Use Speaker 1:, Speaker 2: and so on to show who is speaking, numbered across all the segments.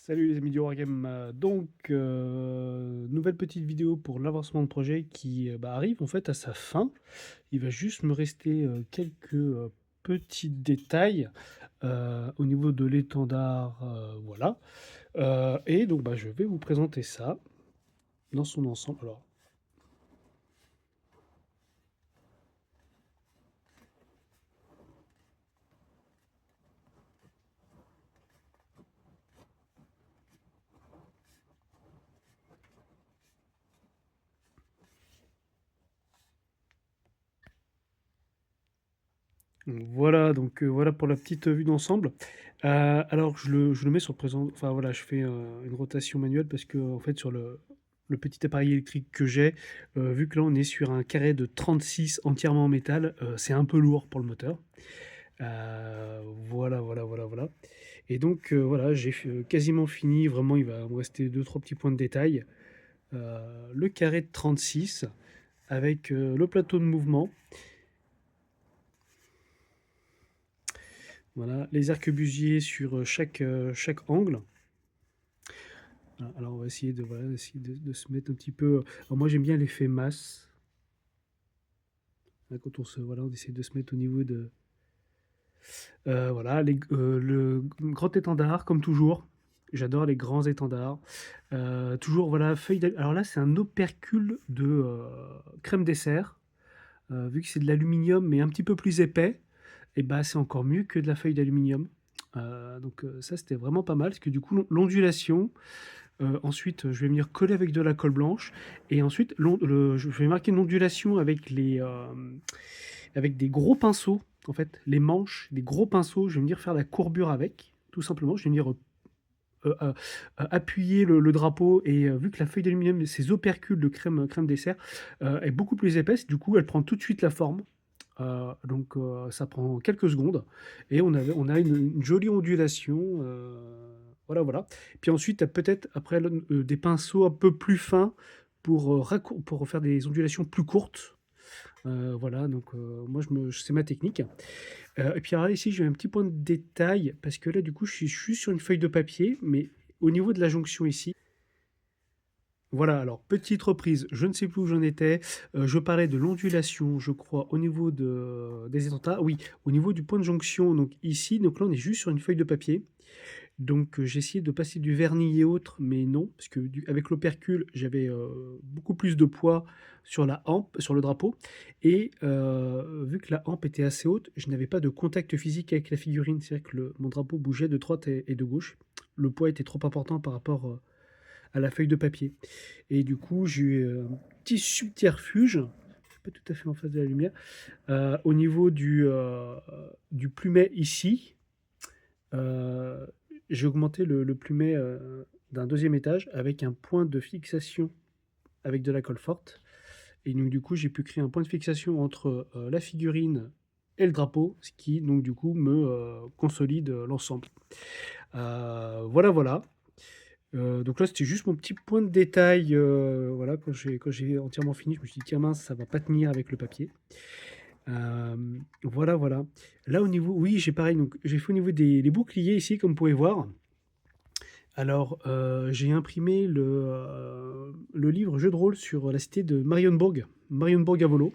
Speaker 1: Salut les amis du Wargame. Nouvelle petite vidéo pour l'avancement de projet qui arrive en fait à sa fin. Il va juste me rester quelques petits détails au niveau de l'étendard, voilà. Je vais vous présenter ça dans son ensemble. Alors, voilà, voilà pour la petite vue d'ensemble. Alors je le mets sur le présent, enfin voilà, je fais une rotation manuelle parce que en fait sur le petit appareil électrique que j'ai, vu que là on est sur un carré de 36 entièrement en métal, c'est un peu lourd pour le moteur. Voilà. Et voilà, quasiment fini, vraiment il va me rester deux trois petits points de détail. Le carré de 36 avec le plateau de mouvement. Voilà, les arquebusiers sur chaque angle. Voilà, alors on va essayer de se mettre un petit peu. Alors moi j'aime bien l'effet masse. Là, quand voilà, on essaie de se mettre au niveau de. Voilà, le grand étendard, comme toujours. J'adore les grands étendards. Toujours, voilà, alors là, c'est un opercule de crème dessert. Vu que c'est de l'aluminium, mais un petit peu plus épais, et bah, c'est encore mieux que de la feuille d'aluminium. Ça, c'était vraiment pas mal, parce que du coup, l'ondulation, ensuite, je vais venir coller avec de la colle blanche, et ensuite, je vais marquer une ondulation avec des gros pinceaux, en fait, les manches, des gros pinceaux, je vais venir faire la courbure avec, tout simplement, je vais venir appuyer le drapeau, et vu que la feuille d'aluminium, ces opercules de crème dessert, est beaucoup plus épaisse, du coup, elle prend tout de suite la forme. Ça prend quelques secondes et on a une jolie ondulation. Voilà. Puis ensuite, tu as peut-être après des pinceaux un peu plus fins pour faire des ondulations plus courtes. Voilà, moi, c'est ma technique. Et puis alors là, ici, j'ai un petit point de détail parce que là, du coup, je suis sur une feuille de papier, mais au niveau de la jonction ici, voilà, alors petite reprise, je ne sais plus où j'en étais. Je parlais de l'ondulation, je crois, au niveau des étentards. Oui, au niveau du point de jonction, donc ici, donc là on est juste sur une feuille de papier. J'ai essayé de passer du vernis et autres, mais non, parce que avec l'opercule, j'avais beaucoup plus de poids sur la hampe, sur le drapeau. Et vu que la hampe était assez haute, je n'avais pas de contact physique avec la figurine. C'est-à-dire que mon drapeau bougeait de droite et de gauche. Le poids était trop important par rapport à la feuille de papier. Et du coup, j'ai eu un petit subterfuge, pas tout à fait en face de la lumière, au niveau du plumet ici. euh, j'ai augmenté le plumet d'un deuxième étage avec un point de fixation avec de la colle forte. Et donc, du coup, j'ai pu créer un point de fixation entre la figurine et le drapeau, ce qui, donc, du coup, me consolide l'ensemble. Voilà. Donc là, c'était juste mon petit point de détail. Voilà, quand j'ai entièrement fini, je me suis dit, tiens mince, ça va pas tenir avec le papier. Voilà. Là, au niveau, oui, j'ai pareil. Donc, j'ai fait au niveau des les boucliers ici, comme vous pouvez voir. Alors, j'ai imprimé le livre jeu de rôle sur la cité de Marienbourg à Volo.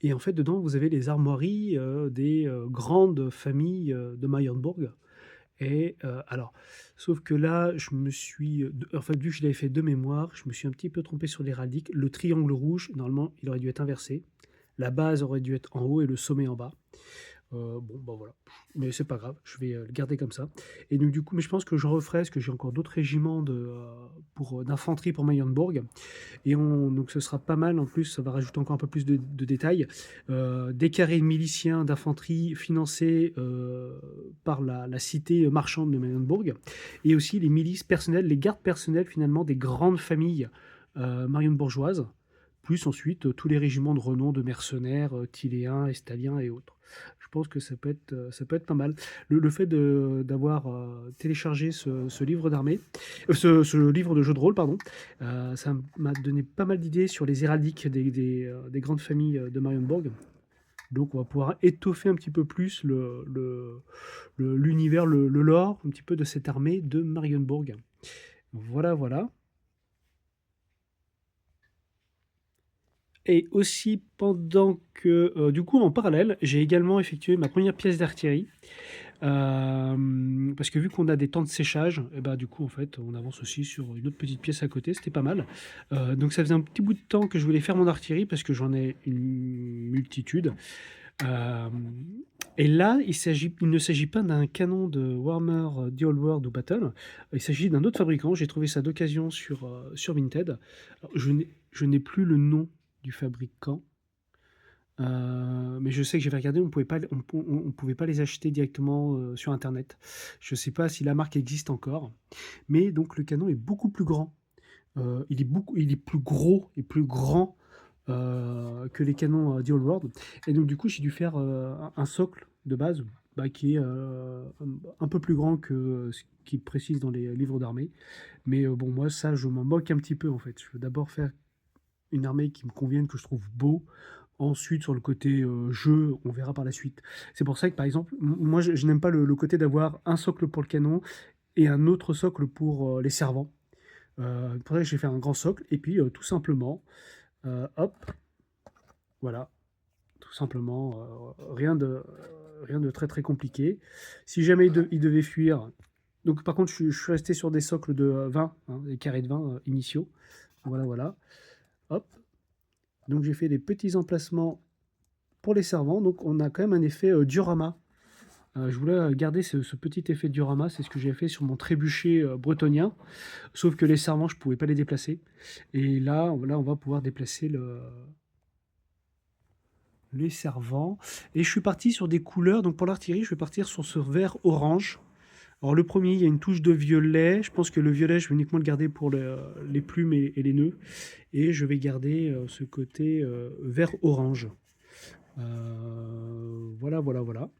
Speaker 1: Et en fait, dedans, vous avez les armoiries des grandes familles de Marienbourg. Et alors, sauf que là, en fait, vu que je l'avais fait de mémoire, je me suis un petit peu trompé sur l'héraldique. Le triangle rouge, normalement, il aurait dû être inversé. La base aurait dû être en haut et le sommet en bas. Bon, bah voilà. Mais c'est pas grave, je vais le garder comme ça. Et donc, du coup, mais je pense que je referai, parce que j'ai encore d'autres régiments d'infanterie pour Mayenbourg. Donc ce sera pas mal, en plus, ça va rajouter encore un peu plus de détails. Des carrés de miliciens d'infanterie financés par la cité marchande de Marienbourg, et aussi les milices personnelles, les gardes personnelles finalement des grandes familles marienbourgeoises, plus ensuite tous les régiments de renom de mercenaires, Tiléens, Estaliens et autres. Je pense que ça peut être pas mal. Le fait d'avoir téléchargé ce livre d'armée, ce livre de jeu de rôle, pardon, ça m'a donné pas mal d'idées sur les héraldiques des grandes familles de Marienbourg. Donc on va pouvoir étoffer un petit peu plus l'univers, le lore un petit peu de cette armée de Marienburg. Voilà, voilà. Et aussi pendant que, du coup, en parallèle, j'ai également effectué ma première pièce d'artillerie. Parce que vu qu'on a des temps de séchage, et bah, du coup, en fait, on avance aussi sur une autre petite pièce à côté, c'était pas mal. Donc ça faisait un petit bout de temps que je voulais faire mon artillerie parce que j'en ai une multitude. Euh, et là, il ne s'agit pas d'un canon de Warhammer The Old World ou Battle, il s'agit d'un autre fabricant. J'ai trouvé ça d'occasion sur Vinted. Alors, je n'ai plus le nom du fabricant, mais je sais que j'avais regardé, on pouvait pas les acheter directement sur Internet. Je sais pas si la marque existe encore, mais donc le canon est beaucoup plus grand. Il est plus gros et plus grand que les canons The Old World. Et donc du coup, j'ai dû faire un socle de base bah, qui est un peu plus grand que ce qui précise dans les livres d'armée. Mais bon, moi, ça, je m'en moque un petit peu en fait. Je veux d'abord faire une armée qui me convienne, que je trouve beau. Ensuite, sur le côté jeu, on verra par la suite. C'est pour ça que, par exemple, moi, je n'aime pas le côté d'avoir un socle pour le canon et un autre socle pour les servants. Pour ça, j'ai fait un grand socle. Et puis, tout simplement, hop, voilà, tout simplement, rien de très très compliqué. Si jamais il devait fuir, donc par contre, je suis resté sur des socles de 20, hein, des carrés de 20 initiaux. Voilà, voilà. Hop. Donc j'ai fait des petits emplacements pour les servants. Donc on a quand même un effet diorama. Je voulais garder ce petit effet diorama, c'est ce que j'ai fait sur mon trébuchet bretonien. Sauf que les servants, je ne pouvais pas les déplacer. Et là, on va pouvoir déplacer les servants. Et je suis parti sur des couleurs. Donc pour l'artillerie, je vais partir sur ce vert orange. Alors le premier, il y a une touche de violet. Je pense que le violet, je vais uniquement le garder pour les plumes et les nœuds. Et je vais garder ce côté vert orange. Voilà, voilà, voilà.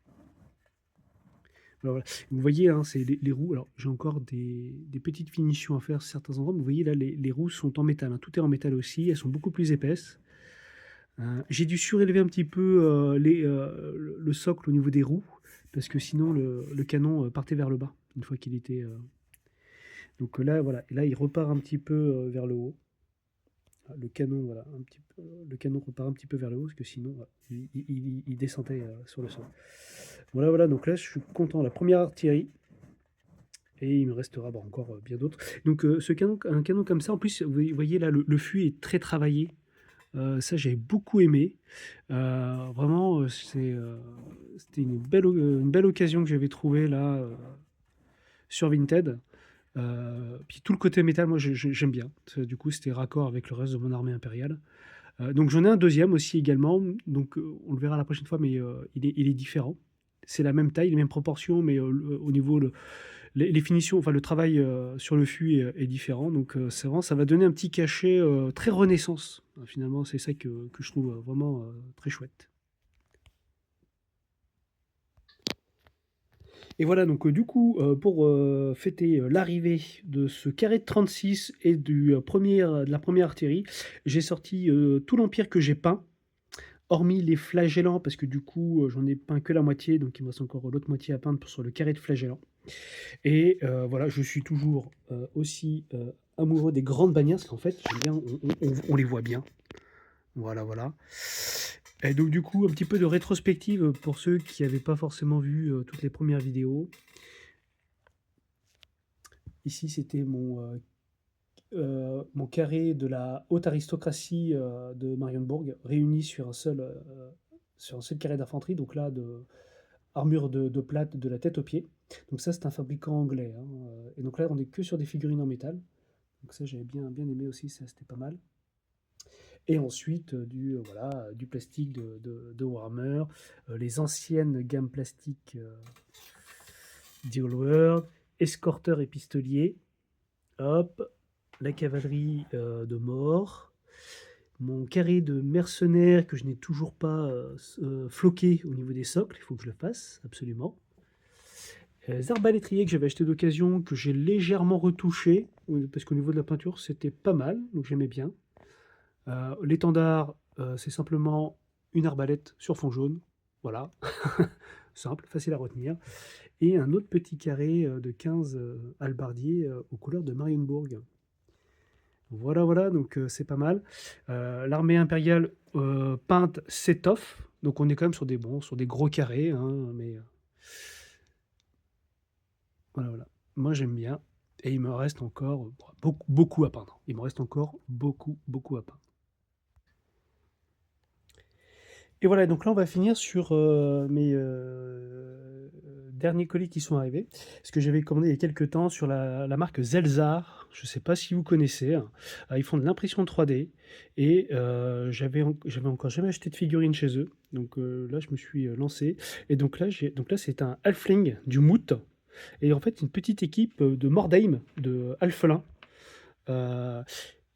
Speaker 1: Alors, voilà. Vous voyez, hein, c'est les roues. Alors, j'ai encore des petites finitions à faire sur certains endroits, mais vous voyez là, les roues sont en métal, hein. Tout est en métal aussi. Elles sont beaucoup plus épaisses. J'ai dû surélever un petit peu le socle au niveau des roues, parce que sinon le canon partait vers le bas une fois qu'il était. Donc là, voilà. Et là, il repart un petit peu vers le haut. Le canon, voilà, le canon repart un petit peu vers le haut, parce que sinon, il descendait sur le sol. Voilà, voilà. Donc là, je suis content. La première artillerie. Et il me restera bah, encore bien d'autres. Donc un canon comme ça, en plus, vous voyez là, le fût est très travaillé. Ça, j'ai beaucoup aimé. Vraiment, c'était une belle occasion que j'avais trouvée là sur Vinted. Puis tout le côté métal, moi, j'aime bien. Du coup, c'était raccord avec le reste de mon armée impériale. Donc j'en ai un deuxième aussi également. Donc on le verra la prochaine fois, mais il est différent. C'est la même taille, les mêmes proportions, mais au niveau les finitions, enfin le travail sur le fût est différent. Donc c'est vraiment, ça va donner un petit cachet très Renaissance. Finalement, c'est ça que je trouve vraiment très chouette. Et voilà, donc du coup, pour fêter l'arrivée de ce carré de 36 et de la première artillerie, j'ai sorti tout l'empire que j'ai peint, hormis les flagellants, parce que du coup, j'en ai peint que la moitié, donc il me reste encore l'autre moitié à peindre sur le carré de flagellants. Et voilà, je suis toujours aussi amoureux des grandes bannières, parce qu'en fait, j'aime bien, on les voit bien. Voilà, voilà. Et donc du coup, un petit peu de rétrospective pour ceux qui n'avaient pas forcément vu toutes les premières vidéos. Ici, c'était mon carré de la haute aristocratie de Marienburg, réuni sur un seul carré d'infanterie, donc là, de armure de plate de la tête aux pieds. Donc ça, c'est un fabricant anglais, hein. Et donc là, on n'est que sur des figurines en métal. Donc ça, j'avais bien aimé aussi, ça, c'était pas mal. Et ensuite, voilà, du plastique de Warhammer, les anciennes gammes plastiques d'Earlworld, escorteurs et pistoliers, hop, la cavalerie de mort, mon carré de mercenaires que je n'ai toujours pas floqué au niveau des socles, il faut que je le fasse, absolument. Les arbalétriers que j'avais acheté d'occasion, que j'ai légèrement retouché, parce qu'au niveau de la peinture, c'était pas mal, donc j'aimais bien. L'étendard, c'est simplement une arbalète sur fond jaune, voilà, simple, facile à retenir, et un autre petit carré de 15 hallebardiers aux couleurs de Marienbourg. Voilà, voilà, donc c'est pas mal. L'armée impériale peinte s'étoffe, donc on est quand même sur des, bon, sur des gros carrés, hein, mais voilà, voilà. Moi j'aime bien, et il me reste encore beaucoup, beaucoup à peindre. Il me reste encore beaucoup, beaucoup à peindre. Et voilà, donc là, on va finir sur mes derniers colis qui sont arrivés. Ce que j'avais commandé il y a quelques temps sur la marque Zelzar. Je ne sais pas si vous connaissez, hein. Ils font de l'impression 3D. Et j'avais encore jamais acheté de figurine chez eux. Donc là, je me suis lancé. Et donc là c'est un Halfling du Moot. Et en fait, une petite équipe de Mordheim, de Halfelins. Euh,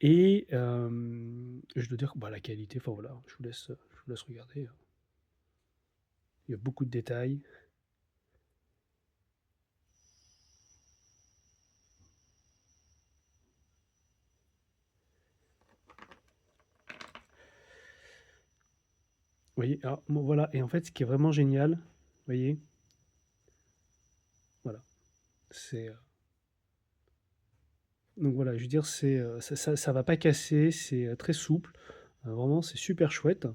Speaker 1: je dois dire que bah, la qualité, enfin voilà, je vous laisse regarder. Il y a beaucoup de détails. Vous voyez, alors, bon, voilà. Et en fait, ce qui est vraiment génial, vous voyez, voilà, c'est donc voilà, je veux dire, ça va pas casser, c'est très souple. Vraiment, c'est super chouette.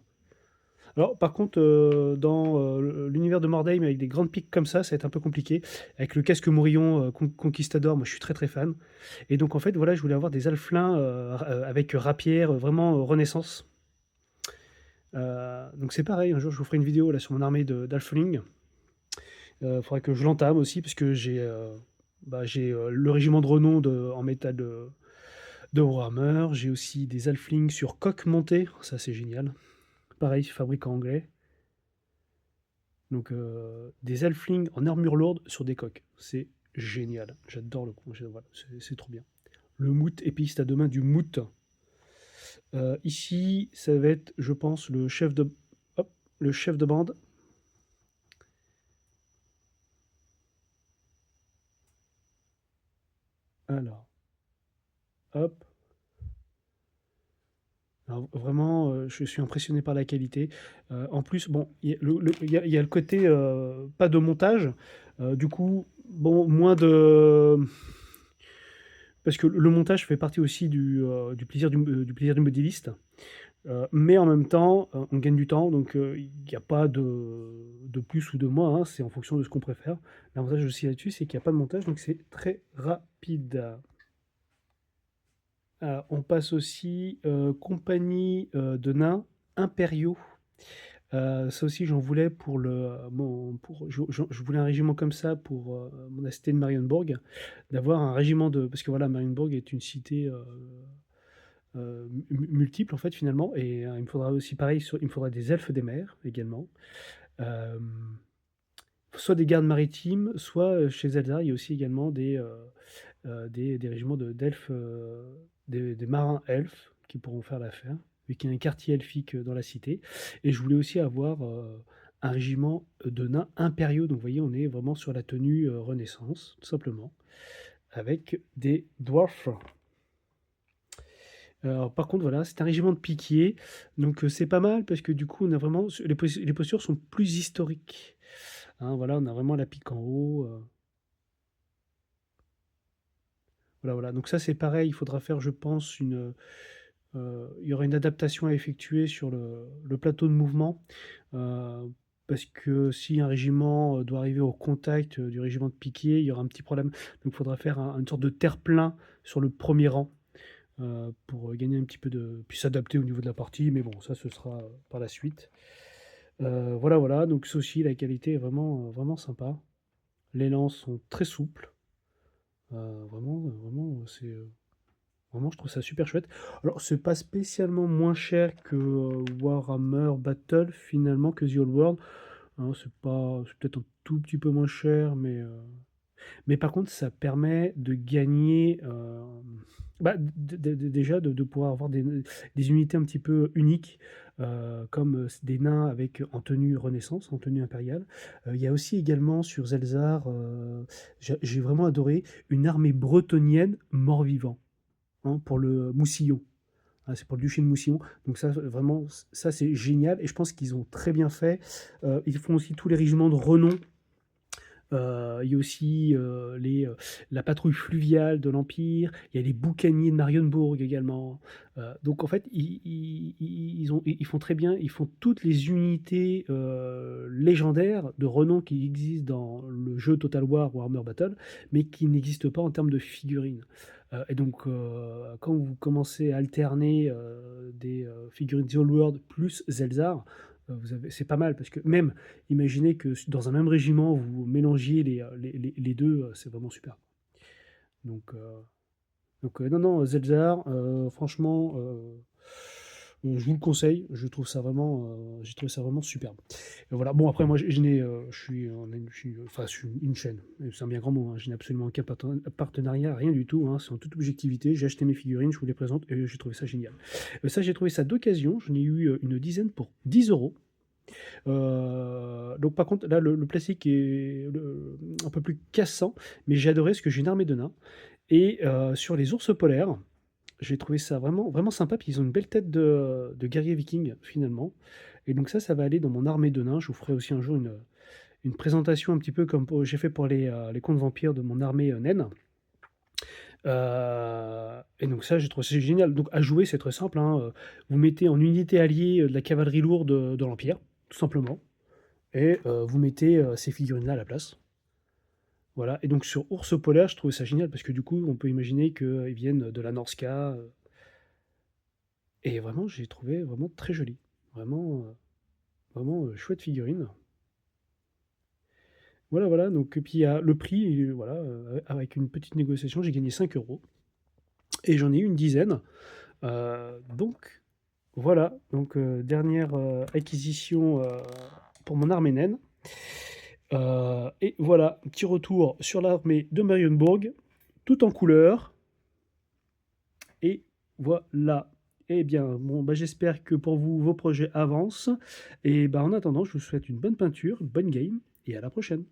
Speaker 1: Alors, par contre, dans l'univers de Mordheim, avec des grandes piques comme ça va être un peu compliqué. Avec le casque Morillon Conquistador, moi je suis très très fan. Et donc, en fait, voilà, je voulais avoir des alflins avec rapière, vraiment Renaissance. Donc, c'est pareil, un jour je vous ferai une vidéo là sur mon armée d'alphelings. Il faudrait que je l'entame aussi, parce que j'ai le régiment de renom en métal de Warhammer. J'ai aussi des Halflings sur coque montée, ça c'est génial. Pareil, fabricant anglais. Donc des Halflings en armure lourde sur des coques. C'est génial. J'adore le coup. Voilà, c'est trop bien. Le moot épiste à deux mains du moot. Ici, ça va être, je pense, hop, le chef de bande. Alors, hop. Alors vraiment, je suis impressionné par la qualité. En plus, bon, il y a le côté, pas de montage, du coup, bon, moins de parce que le montage fait partie aussi du plaisir du modéliste, mais en même temps, on gagne du temps, donc il n'y a pas de plus ou de moins, hein, c'est en fonction de ce qu'on préfère. L'avantage aussi là-dessus, c'est qu'il n'y a pas de montage, donc c'est très rapide. On passe aussi compagnie de nains impériaux. Ça aussi, j'en voulais pour je voulais un régiment comme ça pour mon cité de Marienbourg, d'avoir un régiment de, parce que voilà, Marienbourg est une cité multiple en fait finalement, et il me faudra aussi pareil, il me faudra des elfes des mers également. Euh, Soit des gardes maritimes, soit chez Zelda, il y a aussi également des régiments d'elfes, des marins elfes qui pourront faire l'affaire, vu qu'il y a un quartier elfique dans la cité. Et je voulais aussi avoir un régiment de nains impériaux. Donc vous voyez, on est vraiment sur la tenue Renaissance, tout simplement, avec des dwarfs. Alors, par contre, voilà, c'est un régiment de piquiers, donc c'est pas mal parce que du coup, on a vraiment les postures sont plus historiques. Hein, voilà, on a vraiment la pique en haut. Voilà, voilà. Donc ça, c'est pareil, il faudra faire, je pense, il y aura une adaptation à effectuer sur le plateau de mouvement, parce que si un régiment doit arriver au contact du régiment de piquier, il y aura un petit problème. Donc il faudra faire une sorte de terre-plein sur le premier rang, pour gagner un petit peu puis s'adapter au niveau de la partie, mais bon, ça, ce sera par la suite. Voilà, voilà, donc ça aussi, la qualité est vraiment, vraiment sympa. Les lances sont très souples. Vraiment, vraiment, vraiment, je trouve ça super chouette. Alors, c'est pas spécialement moins cher que Warhammer Battle, finalement, que The Old World. Hein, c'est peut-être un tout petit peu moins cher, mais par contre, ça permet de gagner, bah, déjà de pouvoir avoir des unités un petit peu uniques, comme des nains en tenue Renaissance, en tenue impériale. Il y a aussi également sur Zelzar, j'ai vraiment adoré, une armée bretonienne mort-vivant, hein, pour le Moussillon. hein, c'est pour le duché de Moussillon. Donc ça, vraiment, ça c'est génial et je pense qu'ils ont très bien fait. Ils font aussi tous les régiments de renom. Il y a aussi la patrouille fluviale de l'Empire, il y a les boucaniers de Marienbourg également. Donc en fait, ils font très bien, ils font toutes les unités légendaires de renom qui existent dans le jeu Total War Warhammer Battle, mais qui n'existent pas en termes de figurines. Et donc, quand vous commencez à alterner des figurines The Old World plus Zelzar, c'est pas mal parce que même imaginez que dans un même régiment, vous mélangiez les deux, c'est vraiment super. Donc, non, non, Zelzar, franchement, je vous le conseille. J'ai trouvé ça vraiment superbe. Et voilà. Bon, après, moi, je n'ai, je suis, on a une, je suis, enfin, je suis une chaîne. C'est un bien grand mot, hein. Je n'ai absolument aucun partenariat, rien du tout, hein. C'est en toute objectivité. J'ai acheté mes figurines, je vous les présente et j'ai trouvé ça génial. Ça, j'ai trouvé ça d'occasion. J'en ai eu une dizaine pour 10 euros. Donc par contre, là, le plastique est un peu plus cassant, mais j'ai adoré parce que j'ai une armée de nains. Et sur les ours polaires, j'ai trouvé ça vraiment, vraiment sympa. Puis ils ont une belle tête de guerrier viking, finalement. Et donc ça va aller dans mon armée de nains. Je vous ferai aussi un jour une présentation un petit peu comme j'ai fait pour les contes vampires de mon armée naine. Et donc ça, j'ai trouvé ça génial. Donc à jouer, c'est très simple, hein. Vous mettez en unité alliée de la cavalerie lourde de l'Empire, tout simplement. Et vous mettez ces figurines-là à la place. Voilà. Et donc sur Ours Polaire, je trouvais ça génial parce que du coup, on peut imaginer qu'ils viennent de la Norska. Et vraiment, j'ai trouvé vraiment très joli. Vraiment, vraiment chouette figurine. Voilà, voilà. Donc, et puis il y a le prix, voilà, avec une petite négociation, j'ai gagné 5 euros. Et j'en ai eu une dizaine. Donc, voilà. Donc, dernière acquisition pour mon armée naine. Et voilà, un petit retour sur l'armée de Marienbourg, tout en couleur. Et voilà. Eh bien, bon, bah, j'espère que pour vous, vos projets avancent. Et bah, en attendant, je vous souhaite une bonne peinture, une bonne game, et à la prochaine.